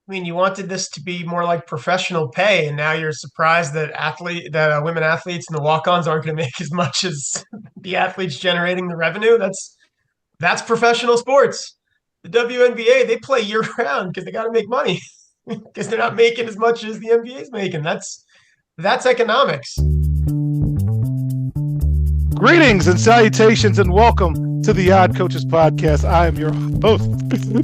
I mean, you wanted this to be more like professional pay, and now you're surprised that women athletes and the walk-ons aren't going to make as much as the athletes generating the revenue. That's professional sports. The WNBA, they play year round because they got to make money because they're not making as much as the NBA is making. That's economics. Greetings and salutations and welcome to the Odd Coaches Podcast. I am your host,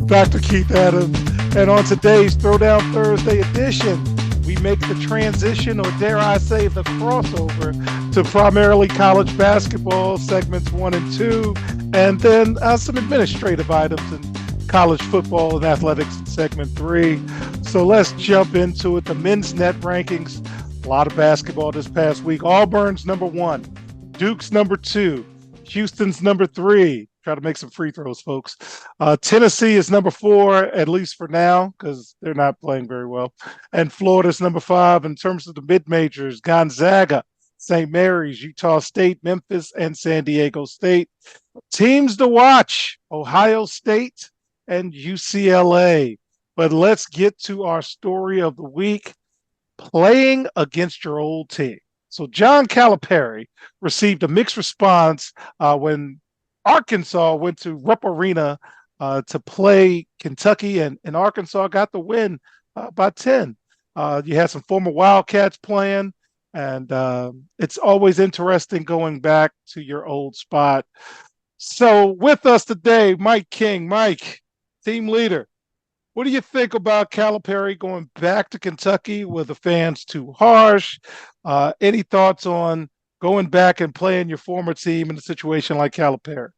Dr. Keith Adams. And on today's Throwdown Thursday edition, we make the transition, or dare I say the crossover, to primarily college basketball segments 1 and 2, and then some administrative items in college football and athletics in segment 3. So let's jump into it. The men's net rankings, a lot of basketball this past week. Auburn's number 1. Duke's number 2, Houston's number 3. Try to make some free throws, folks. Tennessee is number 4, at least for now, because they're not playing very well. And Florida's number 5. In terms of the mid-majors, Gonzaga, St. Mary's, Utah State, Memphis, and San Diego State. Teams to watch, Ohio State and UCLA. But let's get to our story of the week, playing against your old team. So John Calipari received a mixed response when Arkansas went to Rupp Arena to play Kentucky, and Arkansas got the win by 10. You had some former Wildcats playing, and it's always interesting going back to your old spot. So with us today, Mike King. Mike, team leader. What do you think about Calipari going back to Kentucky? Were the fans too harsh? Any thoughts on going back and playing your former team in a situation like Calipari?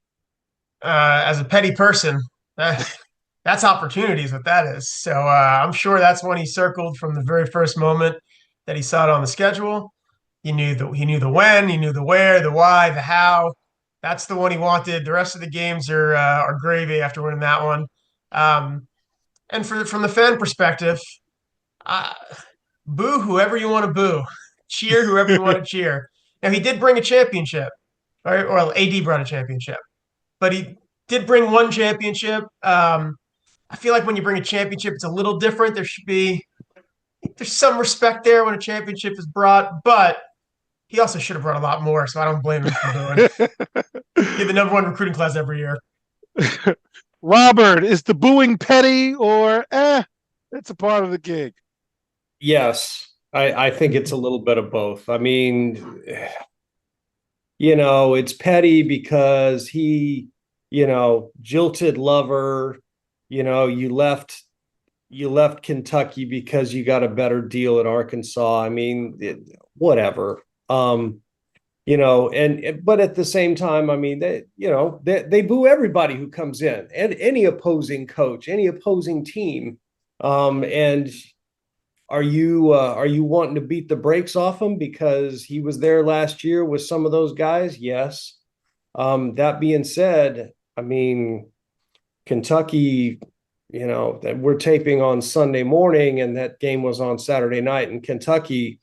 As a petty person, that's opportunities. What that is. So I'm sure that's one he circled from the very first moment that he saw it on the schedule. He knew the when, he knew the where, the why, the how. That's the one he wanted. The rest of the games are gravy after winning that one. And from the fan perspective, uh, boo whoever you want to boo, cheer whoever you want to cheer. Now he did bring a championship, or AD brought a championship, but he did bring one championship. I feel like when you bring a championship, it's a little different. There's some respect there when a championship is brought, but he also should have brought a lot more. So I don't blame him for doing. He had the number one recruiting class every year. Robert, is the booing petty or it's a part of the gig? Yes, I think it's a little bit of both. I mean, it's petty because he, jilted lover, you left Kentucky because you got a better deal at Arkansas. I mean, whatever. But at the same time, I mean, they boo everybody who comes in, and any opposing coach, any opposing team. And are you wanting to beat the brakes off him because he was there last year with some of those guys? Yes. That being said, I mean, Kentucky, that we're taping on Sunday morning, and that game was on Saturday night, and Kentucky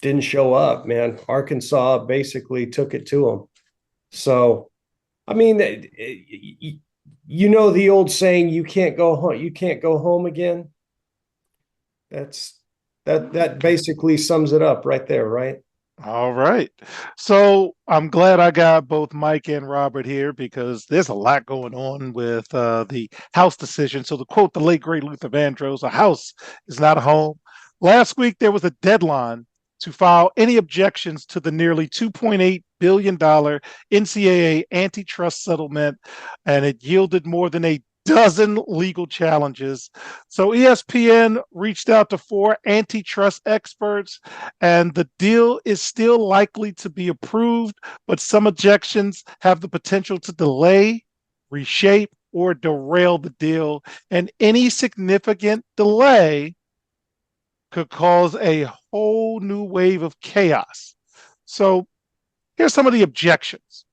didn't show up, man. Arkansas basically took it to them. So, I mean, the old saying, you can't go home again. That basically sums it up right there, right? All right. So I'm glad I got both Mike and Robert here because there's a lot going on with the House decision. So to quote the late, great Luther Vandross, a house is not a home. Last week, there was a deadline to file any objections to the nearly $2.8 billion NCAA antitrust settlement, and it yielded more than a dozen legal challenges. So ESPN reached out to 4 antitrust experts, and the deal is still likely to be approved, but some objections have the potential to delay, reshape, or derail the deal, and any significant delay could cause a whole new wave of chaos. So here's some of the objections.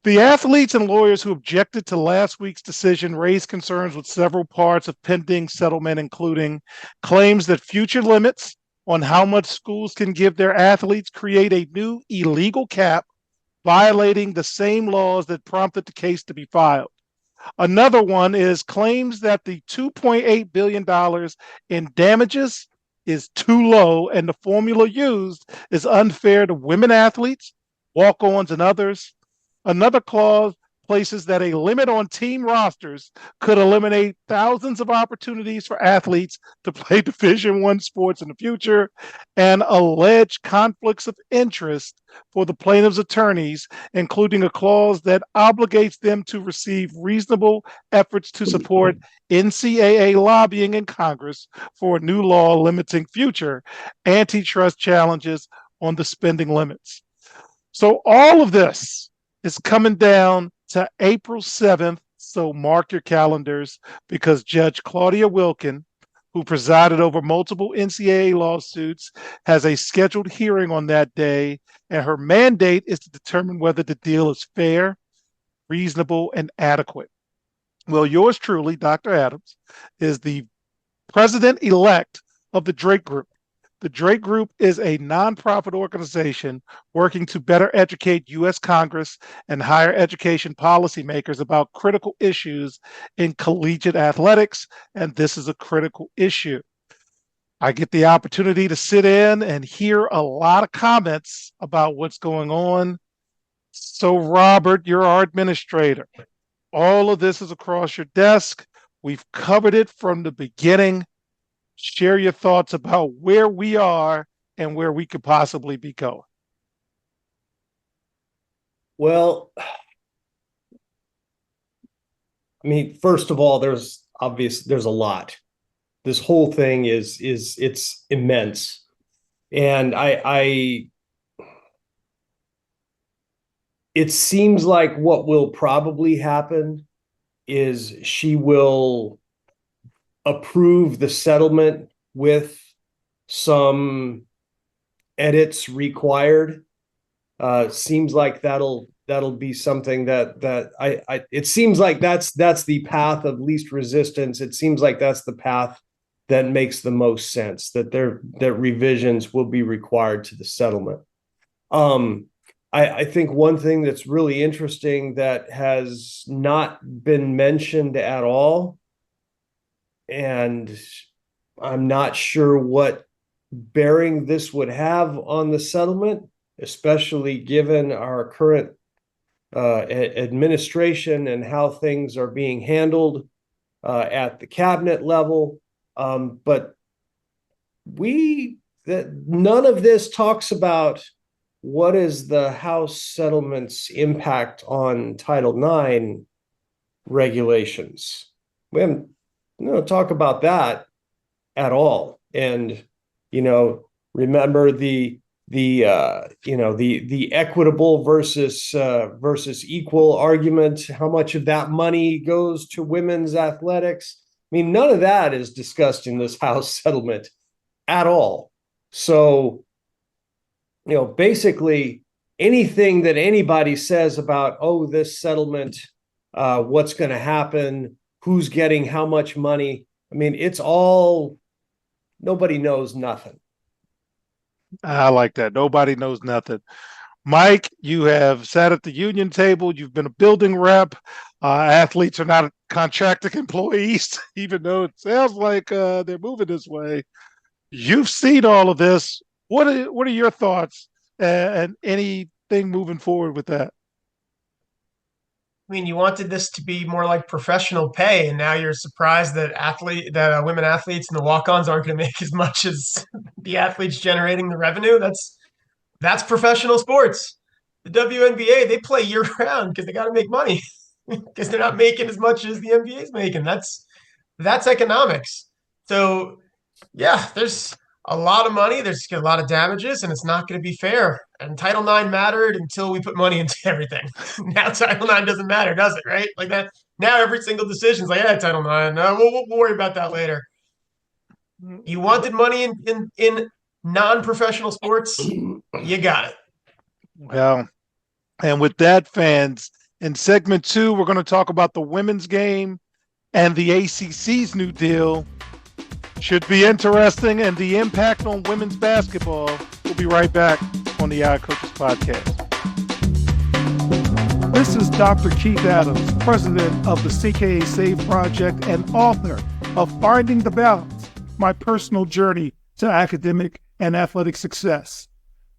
The athletes and lawyers who objected to last week's decision raised concerns with several parts of pending settlement, including claims that future limits on how much schools can give their athletes create a new illegal cap, violating the same laws that prompted the case to be filed. Another one is claims that the $2.8 billion in damages is too low and the formula used is unfair to women athletes, walk-ons, and others. Another clause places that a limit on team rosters could eliminate thousands of opportunities for athletes to play Division I sports in the future, and alleged conflicts of interest for the plaintiff's attorneys, including a clause that obligates them to receive reasonable efforts to support NCAA lobbying in Congress for a new law limiting future antitrust challenges on the spending limits. So all of this is coming down to April 7th, so mark your calendars, because Judge Claudia Wilken, who presided over multiple NCAA lawsuits, has a scheduled hearing on that day, and her mandate is to determine whether the deal is fair, reasonable, and adequate. Well, yours truly, Dr. Adams, is the president-elect of the Drake Group. The Drake Group is a nonprofit organization working to better educate U.S. Congress and higher education policymakers about critical issues in collegiate athletics, and this is a critical issue. I get the opportunity to sit in and hear a lot of comments about what's going on. So, Robert, you're our administrator. All of this is across your desk. We've covered it from the beginning. Share your thoughts about where we are and where we could possibly be going. Well, I mean, first of all, there's a lot. This whole thing it's immense. And it seems like what will probably happen is she will approve the settlement with some edits required. Seems like that'll be something that it seems like that's the path of least resistance. It seems like that's the path that makes the most sense, that revisions will be required to the settlement. I think one thing that's really interesting that has not been mentioned at all, and I'm not sure what bearing this would have on the settlement, especially given our current administration and how things are being handled at the cabinet level. But none of this talks about what is the House settlement's impact on Title IX regulations. We haven't talk about that at all. And remember the equitable versus equal argument, how much of that money goes to women's athletics. I mean, none of that is discussed in this House settlement at all. So, basically anything that anybody says about, this settlement, what's going to happen, who's getting how much money, I mean, it's all, nobody knows nothing. I like that. Nobody knows nothing. Mike, you have sat at the union table. You've been a building rep. Athletes are not contracted employees, even though it sounds like they're moving this way. You've seen all of this. What are your thoughts and anything moving forward with that? I mean, you wanted this to be more like professional pay, and now you're surprised that women athletes and the walk-ons aren't going to make as much as the athletes generating the revenue. That's professional sports. The WNBA, they play year round because they got to make money because they're not making as much as the NBA is making. That's economics. So yeah, there's a lot of money. There's a lot of damages, and it's not going to be fair. And Title IX mattered until we put money into everything. Now Title IX doesn't matter, does it? Right? Like that. Now every single decision is like, yeah, Title IX. No, we'll worry about that later. You wanted money in non-professional sports, you got it. Well, and with that, fans, in segment 2, we're going to talk about the women's game and the ACC's new deal. Should be interesting, and the impact on women's basketball. We'll be right back on the Odd Coaches Podcast. This is Dr. Keith Adams, president of the CKA Save Project and author of Finding the Balance, My Personal Journey to Academic and Athletic Success.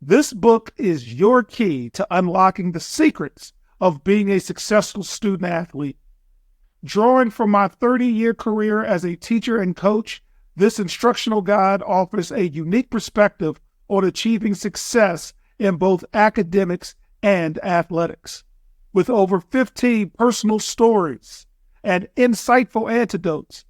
This book is your key to unlocking the secrets of being a successful student athlete. Drawing from my 30-year career as a teacher and coach, this instructional guide offers a unique perspective on achieving success in both academics and athletics. With over 15 personal stories and insightful antidotes,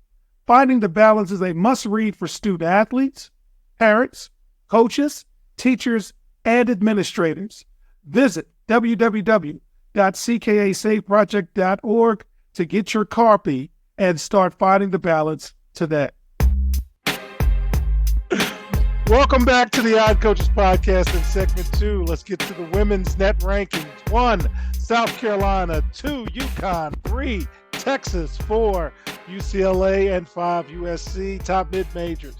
Finding the Balance is a must-read for student athletes, parents, coaches, teachers, and administrators. Visit www.ckasaveproject.org to get your copy and start finding the balance today. Welcome back to the Odd Coaches Podcast in segment 2. Let's get to the women's net rankings. 1, South Carolina. 2, UConn. 3, Texas. 4, UCLA. And 5, USC. Top mid-majors.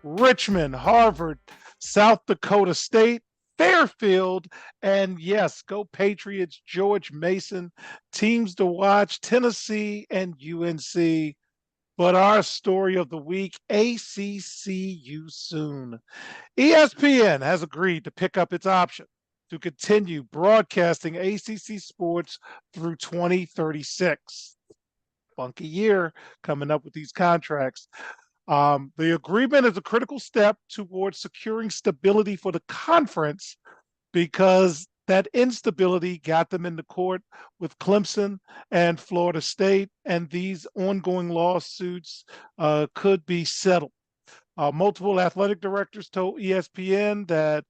Richmond, Harvard, South Dakota State, Fairfield, and yes, go Patriots, George Mason. Teams to watch, Tennessee and UNC. But our story of the week, ACCU soon. ESPN has agreed to pick up its option to continue broadcasting ACC sports through 2036. Funky year coming up with these contracts. The agreement is a critical step towards securing stability for the conference because that instability got them into court with Clemson and Florida State, and these ongoing lawsuits could be settled. Multiple athletic directors told ESPN that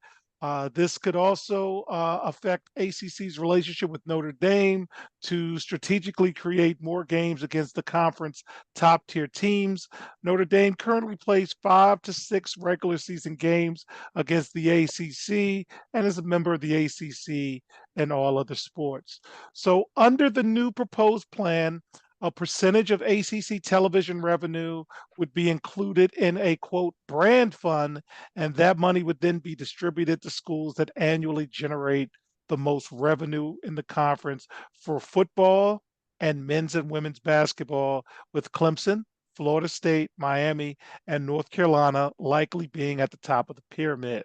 this could also affect ACC's relationship with Notre Dame to strategically create more games against the conference top-tier teams. Notre Dame currently plays 5 to 6 regular season games against the ACC and is a member of the ACC and all other sports. So under the new proposed plan, a percentage of ACC television revenue would be included in a, quote, brand fund, and that money would then be distributed to schools that annually generate the most revenue in the conference for football and men's and women's basketball, with Clemson, Florida State, Miami, and North Carolina likely being at the top of the pyramid.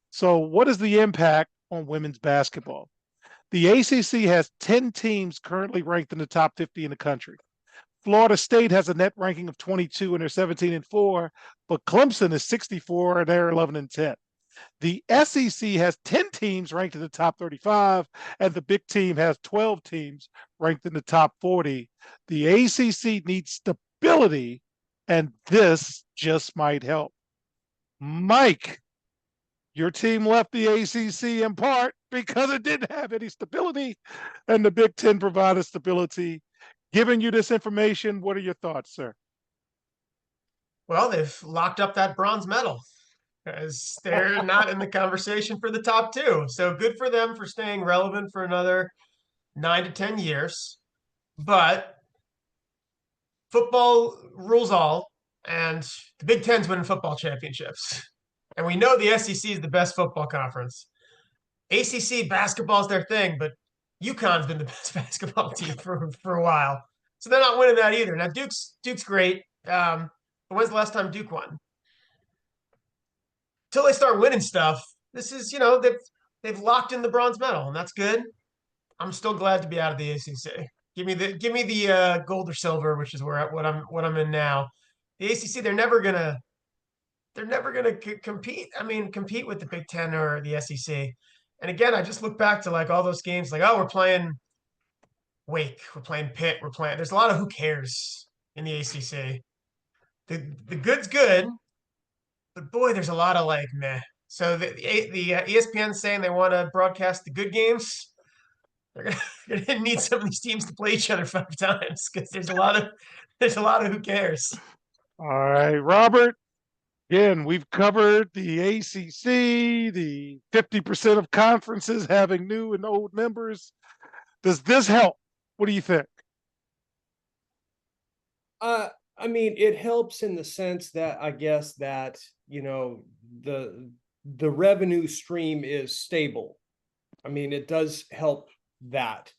So what is the impact on women's basketball? The ACC has 10 teams currently ranked in the top 50 in the country. Florida State has a net ranking of 22 and they're 17-4, but Clemson is 64 and they're 11-10. The SEC has 10 teams ranked in the top 35, and the Big Ten has 12 teams ranked in the top 40. The ACC needs stability, and this just might help. Mike, your team left the ACC in part because it didn't have any stability, and the Big Ten provided stability. Giving you this information, what are your thoughts, sir? Well, they've locked up that bronze medal because they're not in the conversation for the top 2. So good for them for staying relevant for another 9 to 10 years. But football rules all, and the Big Ten's winning football championships. And we know the SEC is the best football conference. ACC basketball's their thing, but UConn's been the best basketball team for a while. So they're not winning that either. Now, Duke's great. But when's the last time Duke won? Until they start winning stuff, this is, they've locked in the bronze medal, and that's good. I'm still glad to be out of the ACC. Give me the gold or silver, which is what I'm in now. The ACC, they're never gonna compete. I mean, compete with the Big Ten or the SEC. And again, I just look back to like all those games, like, oh, we're playing Wake, we're playing Pitt, there's a lot of who cares in the ACC. The good's good, but boy, there's a lot of like meh. So the ESPN saying they want to broadcast the good games. They're gonna need some of these teams to play each other 5 times because there's a lot of who cares. All right, Robert. Again, we've covered the ACC, the 50% of conferences having new and old members. Does this help? What do you think? I mean, it helps in the sense that I guess that, the revenue stream is stable. I mean, it does help that.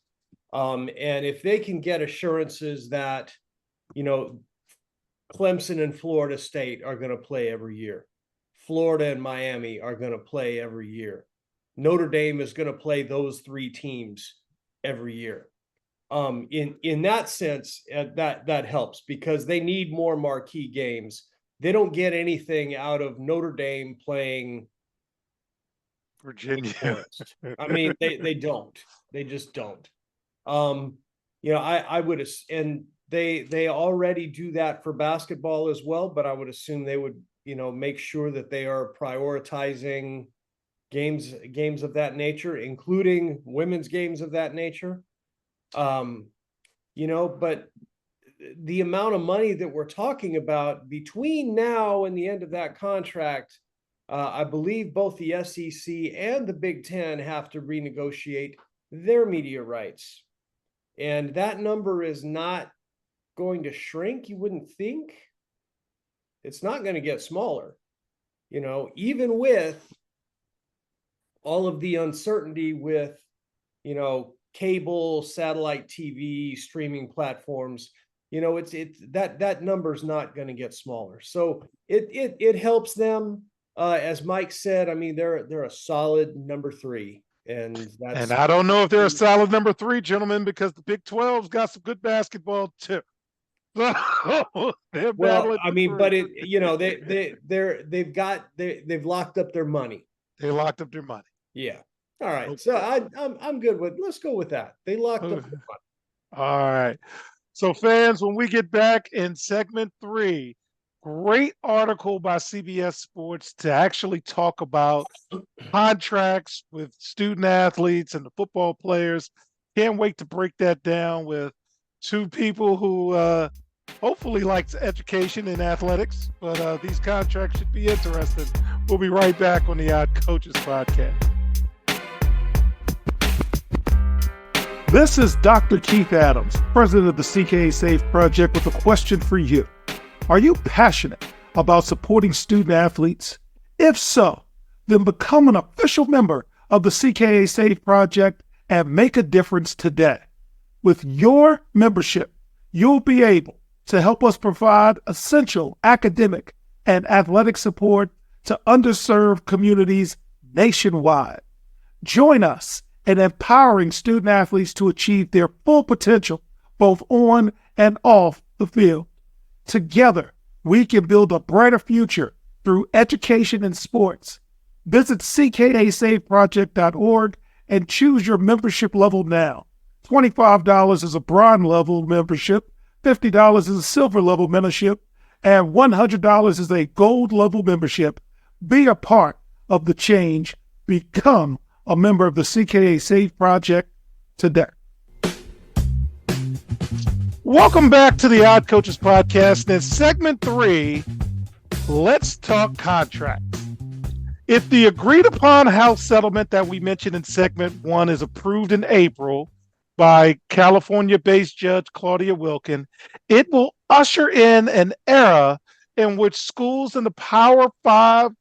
And if they can get assurances that, Clemson and Florida State are going to play every year, Florida and Miami are going to play every year, Notre Dame is going to play those three teams every year. In that sense, that helps because they need more marquee games. They don't get anything out of Notre Dame playing Virginia. I mean, they don't. They just don't. I would, and they already do that for basketball as well, but I would assume they would, make sure that they are prioritizing games of that nature, including women's games of that nature. But the amount of money that we're talking about between now and the end of that contract, I believe both the SEC and the Big Ten have to renegotiate their media rights. And that number is not going to shrink, you wouldn't think. It's not going to get smaller. Even with all of the uncertainty with, cable, satellite TV, streaming platforms, it's that number's not going to get smaller. So it helps them. As Mike said, I mean, they're a solid number 3. And I don't know if they're a solid number 3, gentlemen, because the Big 12's got some good basketball too. Well, I mean, but they've locked up their money. They locked up their money. Yeah. All right. Okay. So I'm good with. Let's go with that. They locked up their money. All right. So fans, when we get back in segment 3, great article by CBS Sports to actually talk about contracts with student athletes and the football players. Can't wait to break that down with two people who hopefully likes education and athletics, but these contracts should be interesting. We'll be right back on the Odd Coaches Podcast. This is Dr. Keith Adams, president of the CKA Safe Project, with a question for you. Are you passionate about supporting student athletes? If so, then become an official member of the CKA Safe Project and make a difference today. With your membership, you'll be able to help us provide essential academic and athletic support to underserved communities nationwide. Join us in empowering student athletes to achieve their full potential, both on and off the field. Together, we can build a brighter future through education and sports. Visit ckasafeproject.org and choose your membership level now. $25 is a bronze level membership, $50 is a silver level membership, and $100 is a gold level membership. Be a part of the change. Become a member of the CKA Safe Project today. Welcome back to the Odd Coaches Podcast. In segment 3, let's talk contracts. If the agreed upon house settlement that we mentioned in segment 1 is approved in April by California-based Judge Claudia Wilken, it will usher in an era in which schools in the Power 5,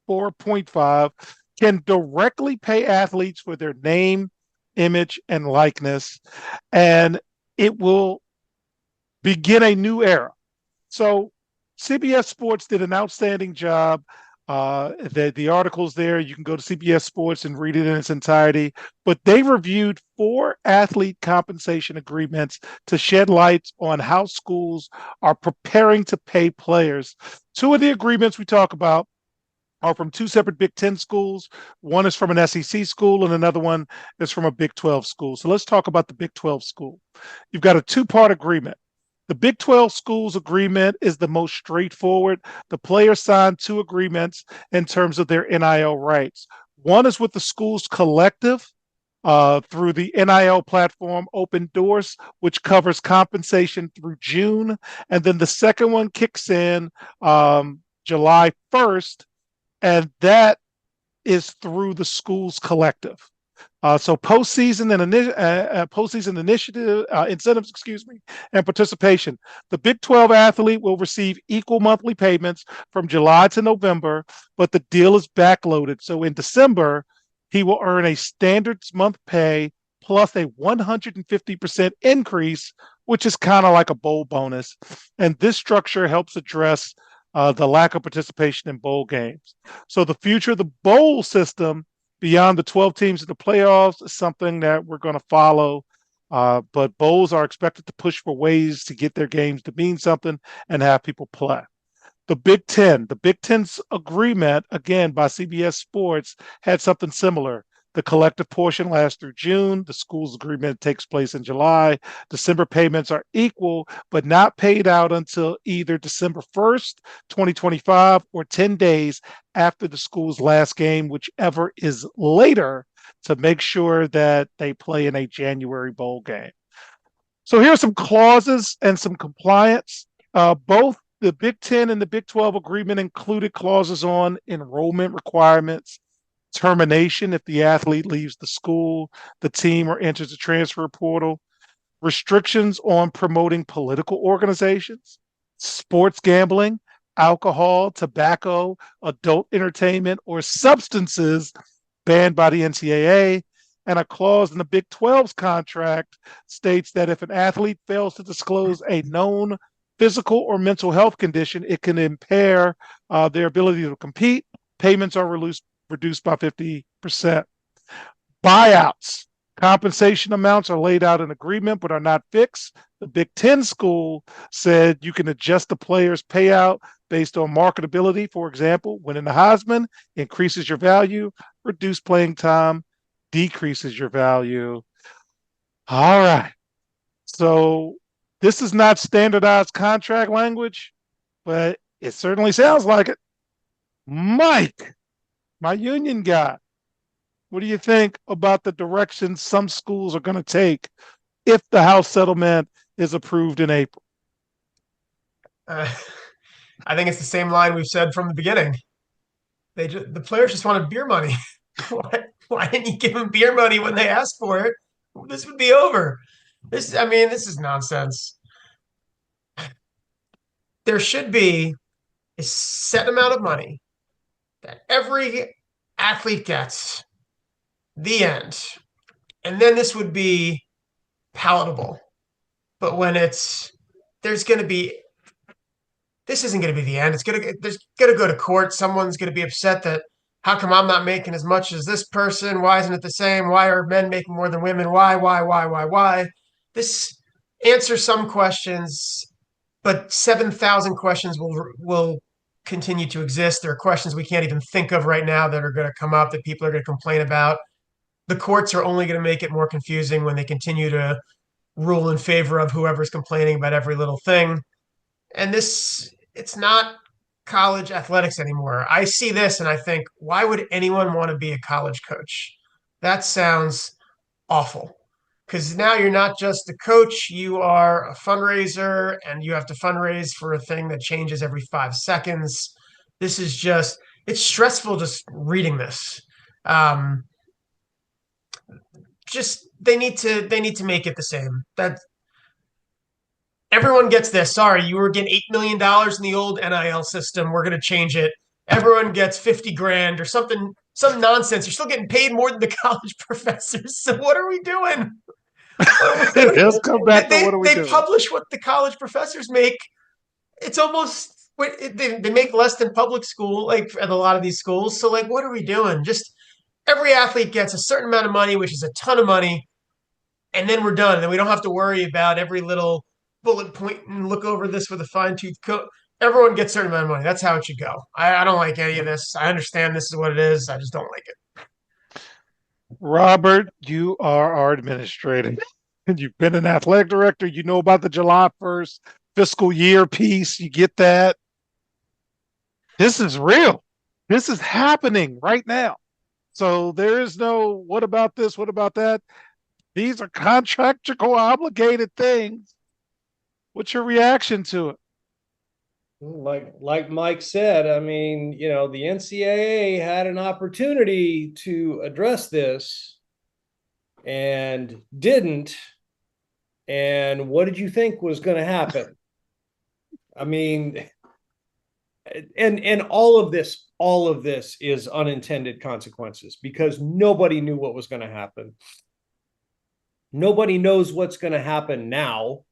4.5 can directly pay athletes for their name, image, and likeness, and it will begin a new era. So CBS Sports did an outstanding job. The article's there. You can go to CBS Sports and read it in its entirety. But they reviewed 4 athlete compensation agreements to shed light on how schools are preparing to pay players. 2 of the agreements we talk about are from 2 separate Big Ten schools. One is from an SEC school and another one is from a Big 12 school. So let's talk about the Big 12 school. You've got a 2-part agreement. The Big 12 schools agreement is the most straightforward. The players signed 2 agreements in terms of their NIL rights. One is with the school's collective through the NIL platform Open Doors, which covers compensation through June. And then the second one kicks in July 1st, and that is through the school's collective. So postseason initiative incentives, and participation. The Big 12 athlete will receive equal monthly payments from July to November, but the deal is backloaded. So in December, he will earn a standard month pay plus a 150% increase, which is kind of like a bowl bonus. And this structure helps address the lack of participation in bowl games. So the future of the bowl system beyond the 12 teams in the playoffs is something that we're going to follow. But bowls are expected to push for ways to get their games to mean something and have people play. The Big Ten's agreement, again by CBS Sports, had something similar. The collective portion lasts through June. The school's agreement takes place in July. December payments are equal, but not paid out until either December 1st, 2025, or 10 days after the school's last game, whichever is later, to make sure that they play in a January bowl game. So here are some clauses and some compliance. Both the Big Ten and the Big 12 agreement included clauses on enrollment requirements, termination if the athlete leaves the school, the team, or enters the transfer portal, restrictions on promoting political organizations, sports gambling, alcohol, tobacco, adult entertainment, or substances banned by the NCAA, and a clause in the Big 12's contract states that if an athlete fails to disclose a known physical or mental health condition, it can impair their ability to compete. Payments are reduced by 50%. Buyouts. Compensation amounts are laid out in agreement but are not fixed. The Big Ten school said you can adjust the player's payout based on marketability. For example, winning the Heisman increases your value, reduced playing time decreases your value. All right. So this is not standardized contract language, but it certainly sounds like it. Mike, my union guy, what do you think about the direction some schools are going to take if the House settlement is approved in April? I think it's the same line we've said from the beginning. The players just wanted beer money. Why didn't you give them beer money when they asked for it? This would be over. This is nonsense. There should be a set amount of money that every athlete gets. The end. And then this would be palatable. But when this isn't going to be the end. There's going to go to court. Someone's going to be upset that how come I'm not making as much as this person? Why isn't it the same? Why are men making more than women? Why? This answers some questions, but 7,000 questions will continue to exist. There are questions we can't even think of right now that are going to come up that people are going to complain about. The courts are only going to make it more confusing when they continue to rule in favor of whoever's complaining about every little thing. And it's not college athletics anymore. I see this and I think, why would anyone want to be a college coach? That sounds awful. Because now you're not just a coach, you are a fundraiser, and you have to fundraise for a thing that changes every 5 seconds. It's stressful just reading this. They need to make it the same. That everyone gets this. Sorry, you were getting $8 million in the old NIL system. We're going to change it. Everyone gets 50 grand or something, some nonsense. You're still getting paid more than the college professors. So what are we doing? Let's come back to what are we doing? They publish what the college professors make. It's almost they make less than public school, like at a lot of these schools. So what are we doing? Just every athlete gets a certain amount of money, which is a ton of money, and then we're done. And then we don't have to worry about every little bullet point and look over this with a fine-tooth comb. Everyone gets a certain amount of money. That's how it should go. I don't like any of this. I understand this is what it is. I just don't like it. Robert, you are our administrator. You've been an athletic director. You know about the July 1st fiscal year piece. You get that. This is real. This is happening right now. So there is no, what about this? What about that? These are contractual obligated things. What's your reaction to it? Like Mike said, the NCAA had an opportunity to address this and didn't. And what did you think was going to happen? And all of this is unintended consequences because nobody knew what was going to happen. nobody knows what's going to happen now,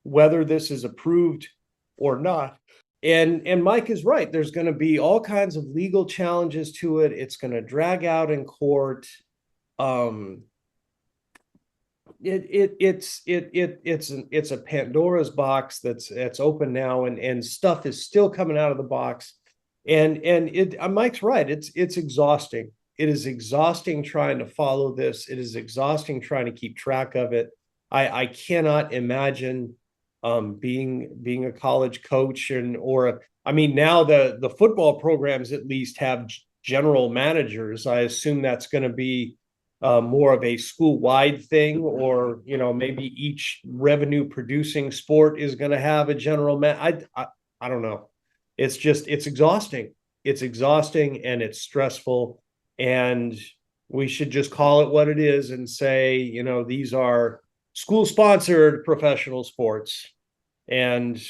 whether this is approved or not. And Mike is right. There's going to be all kinds of legal challenges to it. It's going to drag out in court. It's a Pandora's box that's open now, and stuff is still coming out of the box. And Mike's right. It's exhausting. It is exhausting trying to follow this. It is exhausting trying to keep track of it. I cannot imagine being a college coach now the football programs at least have general managers. I assume that's going to be more of a school-wide thing, or maybe each revenue producing sport is going to have a general man. I don't know. It's exhausting. It's exhausting and it's stressful, and we should just call it what it is and say, these are school-sponsored professional sports, and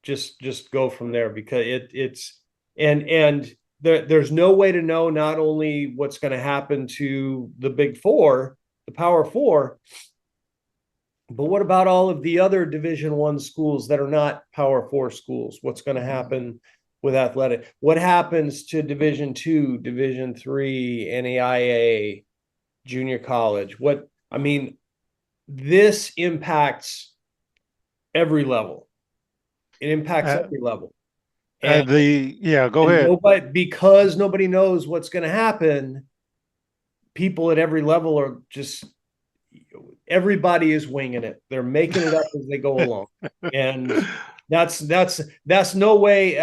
just go from there, because there's no way to know not only what's going to happen to the Big Four, the Power Four, but what about all of the other Division I schools that are not Power Four schools? What's going to happen with athletic? What happens to Division II, Division III, NAIA, junior college? This impacts every level. It impacts every level. And go ahead. Because nobody knows what's going to happen, people at every level are everybody is winging it. They're making it up as they go along, and that's no way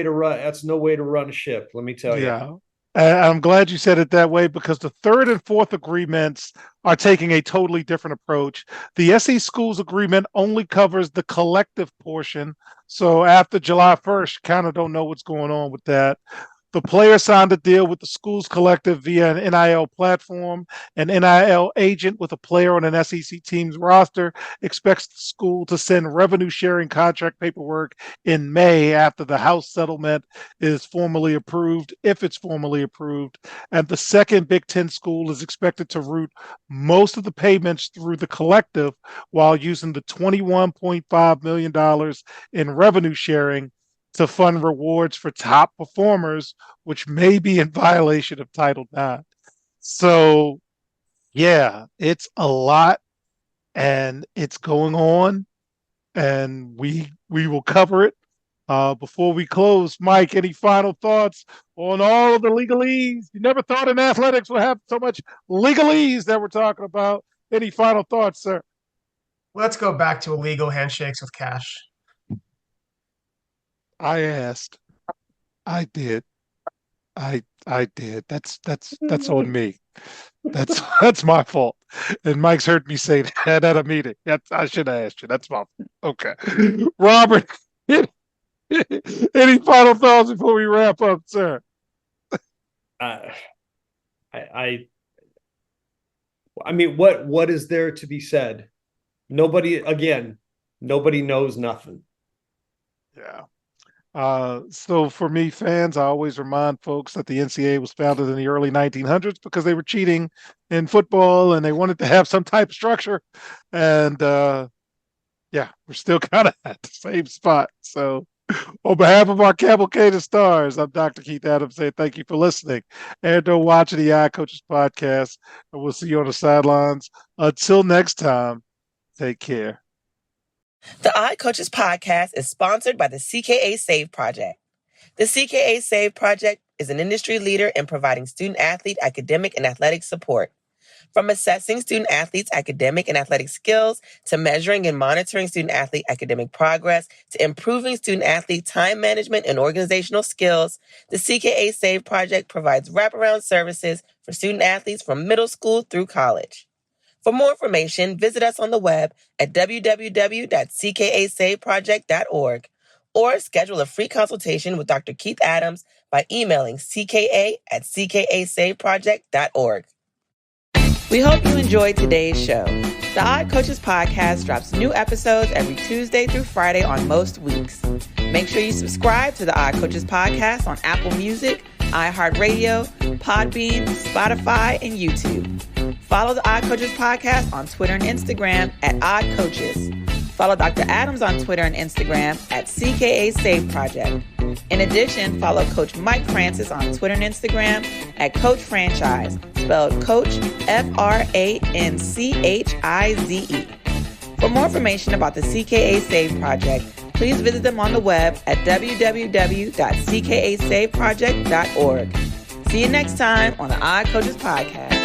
to run a ship. Let me tell you. Yeah. I'm glad you said it that way, because the third and fourth agreements are taking a totally different approach. The SE Schools agreement only covers the collective portion. So after July 1st, kind of don't know what's going on with that. The player signed a deal with the schools collective via an NIL platform. An NIL agent with a player on an SEC team's roster expects the school to send revenue sharing contract paperwork in May after the House settlement is formally approved, if it's formally approved. And the second Big Ten school is expected to route most of the payments through the collective while using the $21.5 million in revenue sharing to fund rewards for top performers, which may be in violation of Title IX. So, yeah, it's a lot, and it's going on, and we will cover it. Before we close, Mike, any final thoughts on all of the legalese? You never thought in athletics would have so much legalese that we're talking about. Any final thoughts, sir? Let's go back to illegal handshakes with cash. I asked. I did. I did. That's on me. That's my fault. And Mike's heard me say that at a meeting. I should have asked you. That's my fault. Okay. Robert, any final thoughts before we wrap up, sir? What is there to be said? Nobody knows nothing. Yeah. So for me, fans, I always remind folks that the NCAA was founded in the early 1900s because they were cheating in football and they wanted to have some type of structure. And we're still kind of at the same spot. So on behalf of our cavalcade stars, I'm Dr. Keith Adams saying thank you for listening and to watching the Odd Coaches podcast. And we'll see you on the sidelines. Until next time, take care. The Odd Coaches podcast is sponsored by the CKA Save Project. The CKA Save Project is an industry leader in providing student-athlete academic and athletic support. From assessing student-athletes' academic and athletic skills, to measuring and monitoring student-athlete academic progress, to improving student-athlete time management and organizational skills, the CKA Save Project provides wraparound services for student-athletes from middle school through college. For more information, visit us on the web at www.ckasaveproject.org or schedule a free consultation with Dr. Keith Adams by emailing cka@ckasaveproject.org. We hope you enjoyed today's show. The Odd Coaches podcast drops new episodes every Tuesday through Friday on most weeks. Make sure you subscribe to the Odd Coaches podcast on Apple Music, iHeartRadio, Podbean, Spotify, and YouTube. Follow the Odd Coaches podcast on Twitter and Instagram at Odd Coaches. Follow Dr. Adams on Twitter and Instagram at CKA Save Project. In addition, follow Coach Mike Francis on Twitter and Instagram at Coach Franchise, spelled Coach Franchize. For more information about the CKA Save Project, please visit them on the web at www.ckasaveproject.org. See you next time on the Odd Coaches podcast.